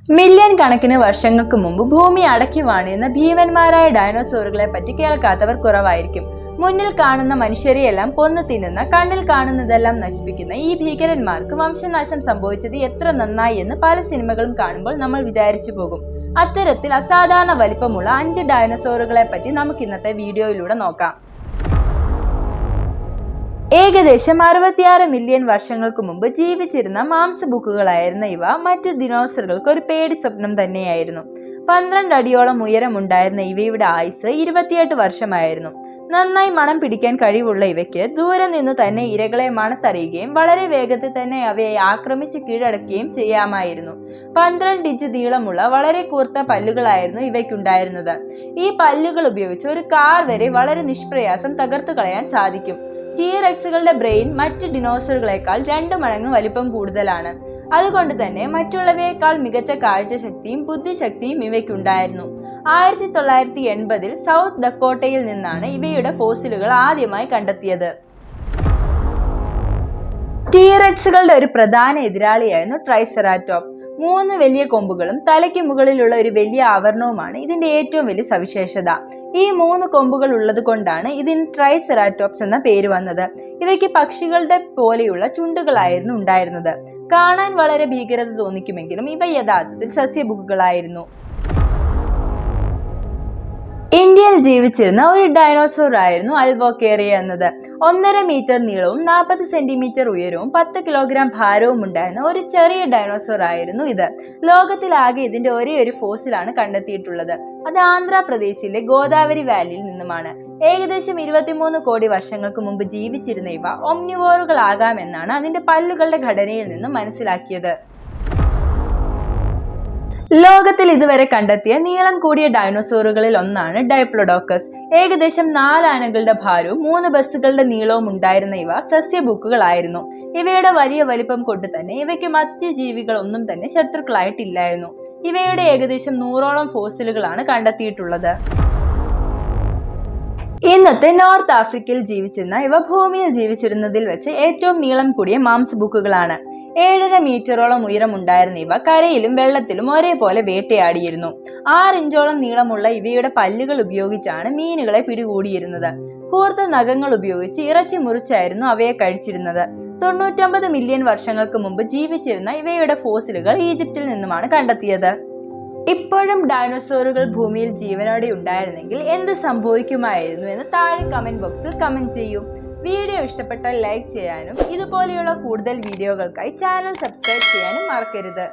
Million കണക്കിന് വർഷങ്ങൾക്ക് മുമ്പ് ഭൂമി അടക്കി വാണിരുന്ന ഭീമന്മാരായ ഡൈനോസോറുകളെ പറ്റി കേൾക്കാത്തവർ കുറവായിരിക്കും. മുന്നിൽ കാണുന്ന മനുഷ്യരെയെല്ലാം കൊന്നു തിന്നുന്ന, കണ്ണിൽ കാണുന്നതെല്ലാം നശിപ്പിക്കുന്ന ഈ ഭീകരന്മാർക്ക് വംശനാശം സംഭവിച്ചത് എത്ര നന്നായി എന്ന് പല സിനിമകളും കാണുമ്പോൾ നമ്മൾ വിചാരിച്ചു പോകും. അത്തരത്തിൽ അസാധാരണ വലിപ്പമുള്ള 5 ഡൈനോസോറുകളെ പറ്റി നമുക്ക് ഇന്നത്തെ വീഡിയോയിലൂടെ നോക്കാം. ഏകദേശം 66 മില്യൺ വർഷങ്ങൾക്ക് മുമ്പ് ജീവിച്ചിരുന്ന മാംസബുക്കുകളായിരുന്ന ഇവ മറ്റ് ദിനോസറുകൾക്ക് ഒരു പേടി സ്വപ്നം തന്നെയായിരുന്നു. 12 അടിയോളം ഉയരമുണ്ടായിരുന്ന ഇവയുടെ ആയുസ് 28 വർഷമായിരുന്നു. നന്നായി മണം പിടിക്കാൻ കഴിവുള്ള ഇവയ്ക്ക് ദൂരെ നിന്ന് തന്നെ ഇരകളെ മണത്തറിയുകയും വളരെ വേഗത്തിൽ തന്നെ അവയെ ആക്രമിച്ച് കീഴടക്കുകയും ചെയ്യാമായിരുന്നു. 12 ഇഞ്ച് നീളമുള്ള വളരെ കൂർത്ത പല്ലുകളായിരുന്നു ഇവയ്ക്കുണ്ടായിരുന്നത്. ഈ പല്ലുകൾ ഉപയോഗിച്ച് ഒരു കാർ വരെ വളരെ നിഷ്പ്രയാസം തകർത്തു കളയാൻ സാധിക്കും. ടീറെക്സുകളുടെ ബ്രെയിൻ മറ്റ് ഡിനോസറുകളെക്കാൾ 2 മടങ്ങ് വലിപ്പം കൂടുതലാണ്. അതുകൊണ്ട് തന്നെ മറ്റുള്ളവയേക്കാൾ മികച്ച കാഴ്ചശക്തിയും ബുദ്ധിശക്തിയും ഇവയ്ക്കുണ്ടായിരുന്നു. 1980-ൽ സൗത്ത് ഡക്കോട്ടയിൽ നിന്നാണ് ഇവയുടെ ഫോസിലുകൾ ആദ്യമായി കണ്ടെത്തിയത്. ടീറെക്സുകളുടെ ഒരു പ്രധാന എതിരാളിയായിരുന്നു ട്രൈസെറാറ്റോപ്സ്. 3 വലിയ കൊമ്പുകളും തലയ്ക്ക് മുകളിലുള്ള ഒരു വലിയ ആവരണവുമാണ് ഇതിന്റെ ഏറ്റവും വലിയ സവിശേഷത. ഈ 3 കൊമ്പുകൾ ഉള്ളത് കൊണ്ടാണ് ഇതിന് ട്രൈസെറാറ്റോപ്സ് എന്ന പേര് വന്നത്. ഇവയ്ക്ക് പക്ഷികളുടെ പോലെയുള്ള ചുണ്ടുകളായിരുന്നു ഉണ്ടായിരുന്നത്. കാണാൻ വളരെ ഭീകരത തോന്നിക്കുമെങ്കിലും ഇവ യഥാർത്ഥത്തിൽ സസ്യഭുക്കുകളായിരുന്നു. ഇന്ത്യയിൽ ജീവിച്ചിരുന്ന ഒരു ഡൈനോസോർ ആയിരുന്നു അൽബോക്കേറിയ എന്നത്. 1.5 മീറ്റർ നീളവും 40 സെന്റിമീറ്റർ ഉയരവും 10 കിലോഗ്രാം ഭാരവും ഉണ്ടായിരുന്ന ഒരു ചെറിയ ഡൈനോസോർ ആയിരുന്നു ഇത്. ലോകത്തിലാകെ ഇതിന്റെ ഒരേ ഒരു ഫോസിലാണ് കണ്ടെത്തിയിട്ടുള്ളത്. അത് ആന്ധ്രാപ്രദേശിലെ ഗോദാവരി വാലിയിൽ നിന്നുമാണ്. ഏകദേശം 23 കോടി വർഷങ്ങൾക്ക് മുമ്പ് ജീവിച്ചിരുന്ന ഇവ ഒമ്നിവോറുകളാകാമെന്നാണ് അതിന്റെ പല്ലുകളുടെ ഘടനയിൽ നിന്നും മനസ്സിലാക്കിയത്. ലോകത്തിൽ ഇതുവരെ കണ്ടെത്തിയ നീളം കൂടിയ ഡൈനോസോറുകളിൽ ഒന്നാണ് ഡൈപ്ലോഡോക്കസ്. ഏകദേശം 4 ആനകളുടെ ഭാരവും 3 ബസ്സുകളുടെ നീളവും ഉണ്ടായിരുന്ന ഇവ സസ്യഭുക്കുകളായിരുന്നു. ഇവയുടെ വലിയ വലിപ്പം കൊണ്ട് തന്നെ ഇവയ്ക്ക് മറ്റ് ജീവികളൊന്നും തന്നെ ശത്രുക്കളായിട്ടില്ലായിരുന്നു. ഇവയുടെ ഏകദേശം 100ഓളം ഫോസിലുകളാണ് കണ്ടെത്തിയിട്ടുള്ളത്. ഇന്നത്തെ നോർത്ത് ആഫ്രിക്കയിൽ ജീവിച്ചിരുന്ന ഇവ ഭൂമിയിൽ ജീവിച്ചിരുന്നതിൽ വെച്ച് ഏറ്റവും നീളം കൂടിയ മാംസബുക്കുകളാണ്. 7.5 മീറ്ററോളം ഉയരമുണ്ടായിരുന്ന ഇവ കരയിലും വെള്ളത്തിലും ഒരേപോലെ വേട്ടയാടിയിരുന്നു. 6 ഇഞ്ചോളം നീളമുള്ള ഇവയുടെ പല്ലുകൾ ഉപയോഗിച്ചാണ് മീനുകളെ പിടികൂടിയിരുന്നത്. കൂർത്ത നഖങ്ങൾ ഉപയോഗിച്ച് ഇറച്ചി മുറിച്ചായിരുന്നു അവയെ കഴിച്ചിരുന്നത്. 99 മില്യൺ വർഷങ്ങൾക്ക് മുമ്പ് ജീവിച്ചിരുന്ന ഇവയുടെ ഫോസിലുകൾ ഈജിപ്തിൽ നിന്നുമാണ് കണ്ടെത്തിയത്. ഇപ്പോഴും ഡൈനോസോറുകൾ ഭൂമിയിൽ ജീവനോടെ ഉണ്ടായിരുന്നെങ്കിൽ എന്ത് സംഭവിക്കുമായിരുന്നു എന്ന് താഴെ കമന്റ് ബോക്സിൽ കമന്റ് ചെയ്യൂ. വീഡിയോ ഇഷ്ടപ്പെട്ടാൽ ലൈക്ക് ചെയ്യാനും ഇതുപോലെയുള്ള കൂടുതൽ വീഡിയോകൾക്കായി ചാനൽ സബ്സ്ക്രൈബ് ചെയ്യാനും മറക്കരുത്.